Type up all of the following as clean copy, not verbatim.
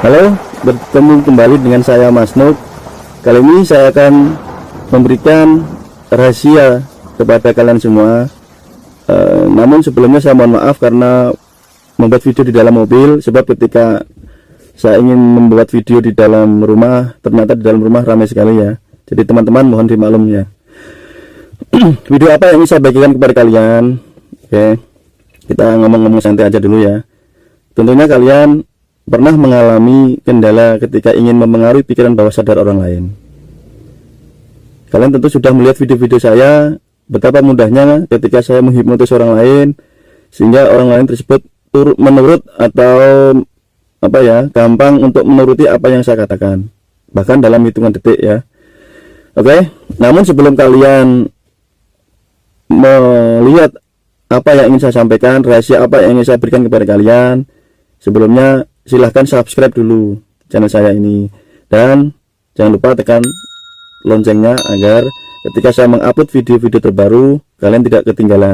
Halo, bertemu kembali dengan saya Mas Nuk. Kali ini saya akan memberikan rahasia kepada kalian semua. Namun sebelumnya saya mohon maaf karena membuat video di dalam mobil, sebab ketika saya ingin membuat video di dalam rumah, ternyata di dalam rumah ramai sekali ya. Jadi teman-teman mohon dimaklum ya. Video apa yang ingin saya bagikan kepada kalian? Oke, kita ngomong-ngomong santai aja dulu ya. Tentunya kalian pernah mengalami kendala ketika ingin mempengaruhi pikiran bawah sadar orang lain. Kalian tentu sudah melihat video-video saya betapa mudahnya ketika saya menghipnotis orang lain, sehingga orang lain tersebut menurut atau gampang untuk menuruti apa yang saya katakan, bahkan dalam hitungan detik ya. Oke, namun sebelum kalian melihat apa yang ingin saya sampaikan, rahasia apa yang ingin saya berikan kepada kalian, sebelumnya silahkan subscribe dulu channel saya ini, dan jangan lupa tekan loncengnya agar ketika saya mengupload video-video terbaru kalian tidak ketinggalan.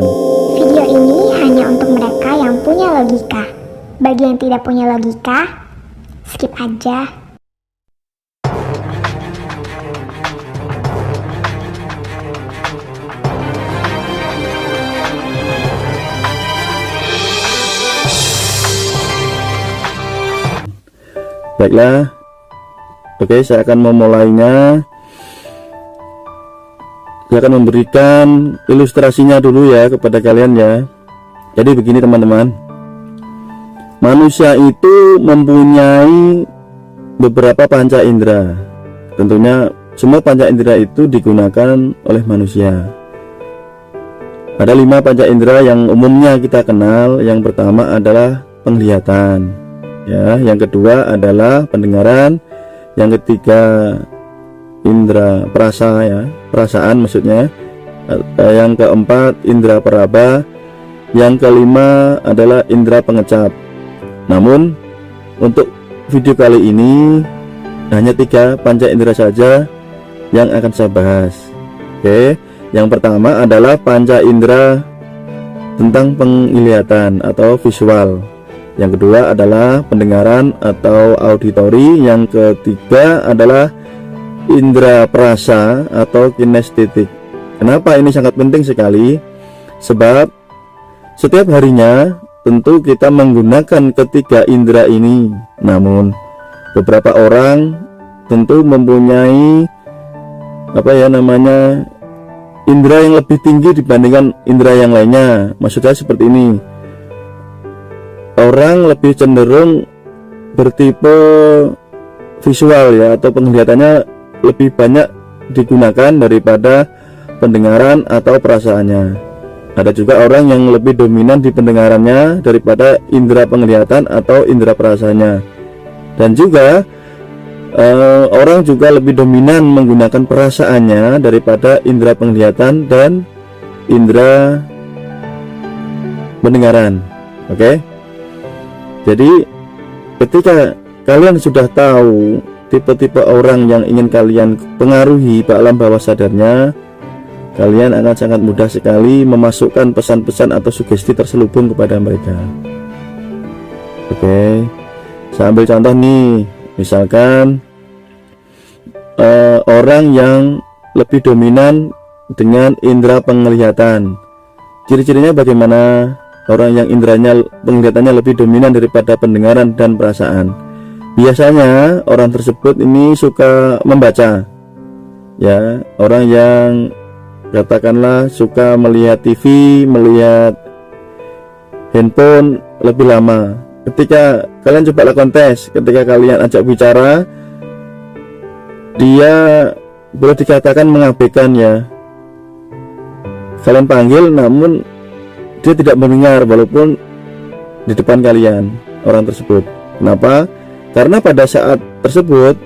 Video ini hanya untuk mereka yang punya logika. Bagi yang tidak punya logika, skip aja. Baiklah, oke, saya akan memulainya. Saya akan memberikan ilustrasinya dulu ya kepada kalian ya. Jadi begini teman-teman, manusia itu mempunyai beberapa panca indera. Tentunya semua panca indera itu digunakan oleh manusia. Ada 5 panca indera yang umumnya kita kenal. Yang pertama adalah penglihatan ya, yang kedua adalah pendengaran, yang ketiga indera perasa ya, perasaan maksudnya, yang keempat indera peraba, yang kelima adalah indera pengecap. Namun untuk video kali ini hanya 3 panca indera saja yang akan saya bahas. Oke, yang pertama adalah panca indera tentang penglihatan atau visual, yang kedua adalah pendengaran atau auditori, yang ketiga adalah indera perasa atau kinestetik. Kenapa ini sangat penting sekali? Sebab setiap harinya tentu kita menggunakan ketiga indera ini. Namun beberapa orang tentu mempunyai indera yang lebih tinggi dibandingkan indera yang lainnya. Maksudnya seperti ini, orang lebih cenderung bertipe visual ya, atau penglihatannya lebih banyak digunakan daripada pendengaran atau perasaannya. Ada juga orang yang lebih dominan di pendengarannya daripada indera penglihatan atau indera perasaannya. Dan juga orang juga lebih dominan menggunakan perasaannya daripada indera penglihatan dan indera pendengaran. Oke? Jadi ketika kalian sudah tahu tipe-tipe orang yang ingin kalian pengaruhi ke alam bawah sadarnya, kalian akan sangat mudah sekali memasukkan pesan-pesan atau sugesti terselubung kepada mereka. Oke, saya ambil contoh nih, misalkan orang yang lebih dominan dengan indera penglihatan. Ciri-cirinya bagaimana? Orang yang inderanya penglihatannya lebih dominan daripada pendengaran dan perasaan. Biasanya orang tersebut ini suka membaca ya, orang yang katakanlah suka melihat TV, melihat handphone lebih lama. Ketika kalian coba lakukan tes, ketika kalian ajak bicara, dia boleh dikatakan mengabaikan ya. Kalian panggil namun dia tidak mendengar walaupun di depan kalian orang tersebut. Kenapa? Karena pada saat tersebut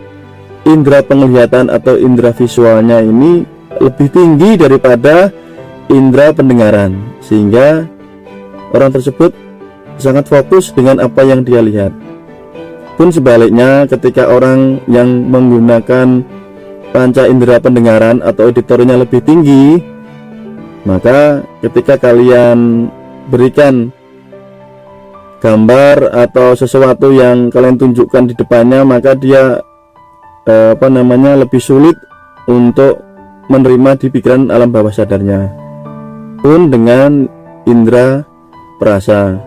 indera penglihatan atau indera visualnya ini lebih tinggi daripada indera pendengaran, sehingga orang tersebut sangat fokus dengan apa yang dia lihat. Pun sebaliknya, ketika orang yang menggunakan panca indera pendengaran atau auditorinya lebih tinggi, maka ketika kalian berikan gambar atau sesuatu yang kalian tunjukkan di depannya, maka dia lebih sulit untuk menerima di pikiran alam bawah sadarnya. Pun dengan indera perasa.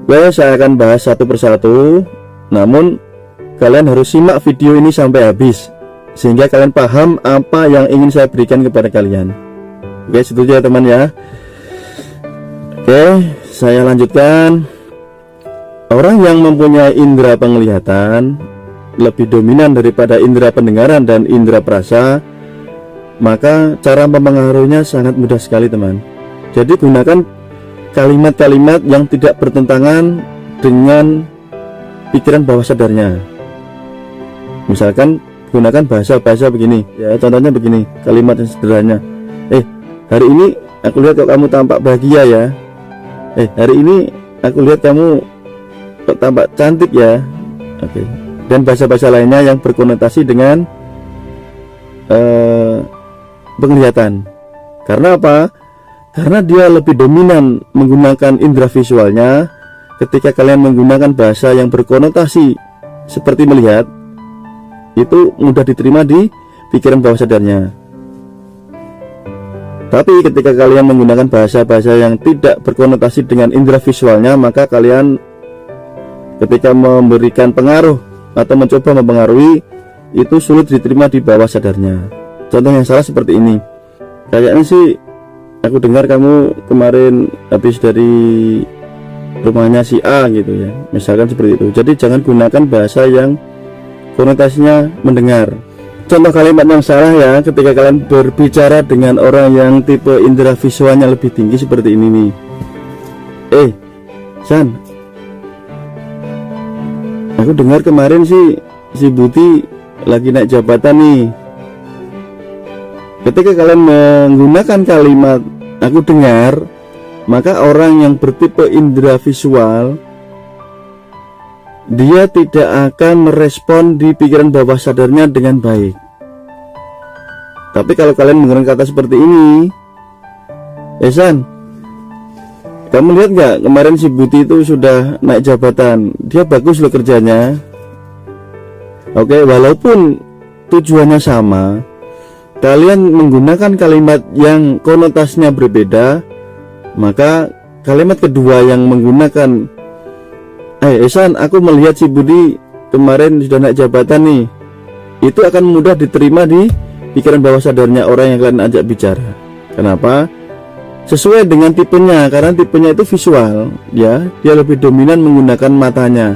Oke, saya akan bahas satu persatu, namun kalian harus simak video ini sampai habis sehingga kalian paham apa yang ingin saya berikan kepada kalian. Oke, setuju ya teman ya? Oke, saya lanjutkan. Orang yang mempunyai indera penglihatan lebih dominan daripada indera pendengaran dan indera perasa, maka cara mempengaruhinya sangat mudah sekali teman. Jadi gunakan kalimat-kalimat yang tidak bertentangan dengan pikiran bawah sadarnya. Misalkan gunakan bahasa-bahasa begini ya, contohnya begini, kalimat yang sederhana. Hari ini aku lihat kok kamu tampak bahagia ya. Hari ini aku lihat kamu kok tampak cantik ya. Oke. Dan bahasa-bahasa lainnya yang berkonotasi dengan penglihatan. Karena apa? Karena dia lebih dominan menggunakan indera visualnya. Ketika kalian menggunakan bahasa yang berkonotasi seperti melihat, itu mudah diterima di pikiran bawah sadarnya. Tapi ketika kalian menggunakan bahasa-bahasa yang tidak berkonotasi dengan indera visualnya, maka kalian ketika memberikan pengaruh atau mencoba mempengaruhi, itu sulit diterima di bawah sadarnya. Contoh yang salah seperti ini. Kayaknya sih aku dengar kamu kemarin habis dari rumahnya si A gitu ya, misalkan seperti itu. Jadi jangan gunakan bahasa yang konotasinya mendengar. Contoh kalimat yang salah ya, ketika kalian berbicara dengan orang yang tipe indera visualnya lebih tinggi seperti ini nih. San, aku dengar kemarin si Buti lagi naik jabatan nih. Ketika kalian menggunakan kalimat aku dengar, maka orang yang bertipe indera visual, dia tidak akan merespon di pikiran bawah sadarnya dengan baik. Tapi kalau kalian menggunakan kata seperti ini, San, kamu lihat nggak kemarin si Buti itu sudah naik jabatan, dia bagus loh kerjanya. Oke, walaupun tujuannya sama, kalian menggunakan kalimat yang konotasinya berbeda, maka kalimat kedua yang menggunakan San, aku melihat si Budi kemarin sudah naik jabatan nih, itu akan mudah diterima di pikiran bawah sadarnya orang yang kalian ajak bicara. Kenapa? Sesuai dengan tipenya, karena tipenya itu visual ya, dia lebih dominan menggunakan matanya.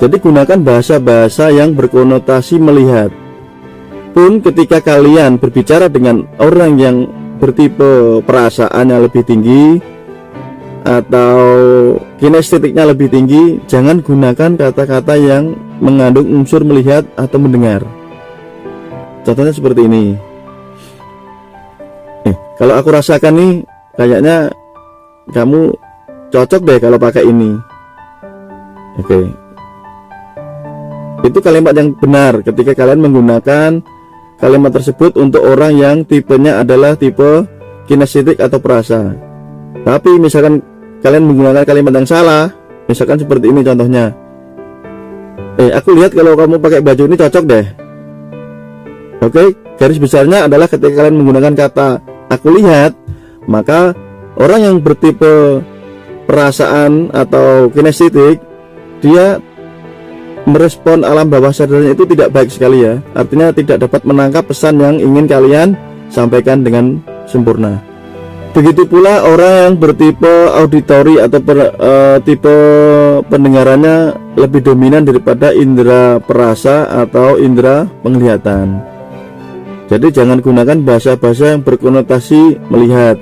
Jadi gunakan bahasa-bahasa yang berkonotasi melihat. Pun ketika kalian berbicara dengan orang yang bertipe perasaannya lebih tinggi atau kinestetiknya lebih tinggi, jangan gunakan kata-kata yang mengandung unsur melihat atau mendengar. Contohnya seperti ini. Kalau aku rasakan nih, kayaknya kamu cocok deh kalau pakai ini. Oke. Itu kalimat yang benar ketika kalian menggunakan kalimat tersebut untuk orang yang tipenya adalah tipe kinestetik atau perasa. Tapi misalkan kalian menggunakan kalimat yang salah, misalkan seperti ini contohnya. Aku lihat kalau kamu pakai baju ini cocok deh. Oke, garis besarnya adalah ketika kalian menggunakan kata aku lihat, maka orang yang bertipe perasaan atau kinestetik, dia merespon alam bawah sadarnya itu tidak baik sekali ya. Artinya tidak dapat menangkap pesan yang ingin kalian sampaikan dengan sempurna. Begitu pula orang yang bertipe auditori atau tipe pendengarannya lebih dominan daripada indera perasa atau indera penglihatan. Jadi jangan gunakan bahasa-bahasa yang berkonotasi melihat.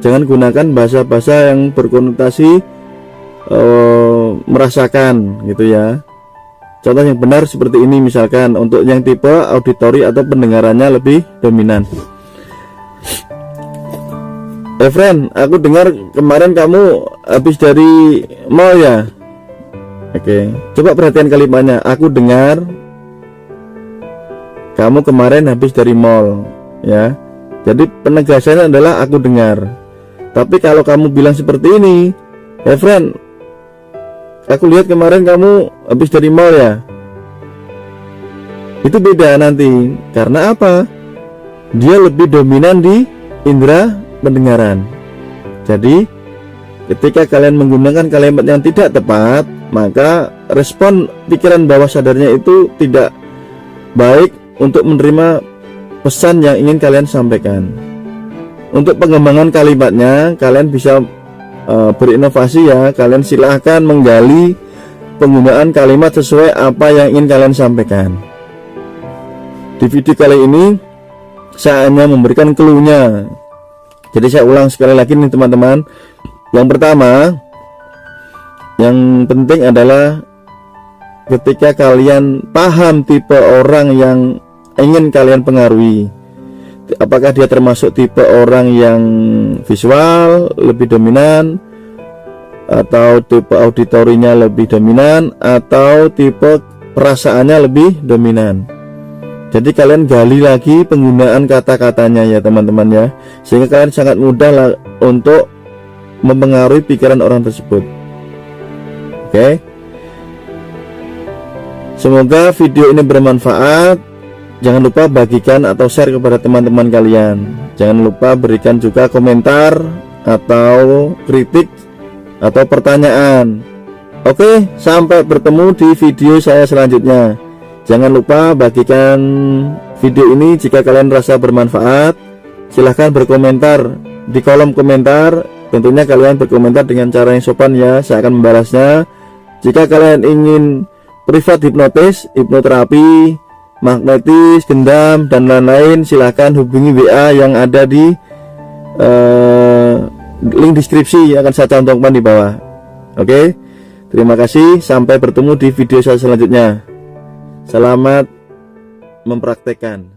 Jangan gunakan bahasa-bahasa yang berkonotasi merasakan gitu ya. Contoh yang benar seperti ini, misalkan untuk yang tipe auditori atau pendengarannya lebih dominan. Friend, aku dengar kemarin kamu habis dari mall ya. Oke, coba perhatikan kalimatnya. Aku dengar kamu kemarin habis dari mall ya. Jadi penegasannya adalah aku dengar. Tapi kalau kamu bilang seperti ini, friend, aku lihat kemarin kamu habis dari mall ya. Itu beda nanti. Karena apa? Dia lebih dominan di indera pendengaran. Jadi ketika kalian menggunakan kalimat yang tidak tepat, maka respon pikiran bawah sadarnya itu tidak baik untuk menerima pesan yang ingin kalian sampaikan. Untuk pengembangan kalimatnya, kalian bisa berinovasi ya. Kalian silahkan menggali penggunaan kalimat sesuai apa yang ingin kalian sampaikan. Di video kali ini saya hanya memberikan clue-nya. Jadi saya ulang sekali lagi nih teman-teman. Yang pertama, yang penting adalah ketika kalian paham tipe orang yang ingin kalian pengaruhi, apakah dia termasuk tipe orang yang visual lebih dominan, atau tipe auditorinya lebih dominan, atau tipe perasaannya lebih dominan. Jadi kalian gali lagi penggunaan kata-katanya ya teman-teman ya, sehingga kalian sangat mudah untuk mempengaruhi pikiran orang tersebut. Oke. Semoga video ini bermanfaat. Jangan lupa bagikan atau share kepada teman-teman kalian. Jangan lupa berikan juga komentar atau kritik atau pertanyaan. Oke, sampai bertemu di video saya selanjutnya. Jangan lupa bagikan video ini jika kalian rasa bermanfaat. Silahkan berkomentar di kolom komentar. Tentunya kalian berkomentar dengan cara yang sopan ya, saya akan membalasnya. Jika kalian ingin privat hipnotis, hipnoterapi, magnetis, gendam, dan lain-lain, silahkan hubungi WA yang ada di link deskripsi yang akan saya cantumkan di bawah. Oke, terima kasih, sampai bertemu di video saya selanjutnya. Selamat mempraktekkan.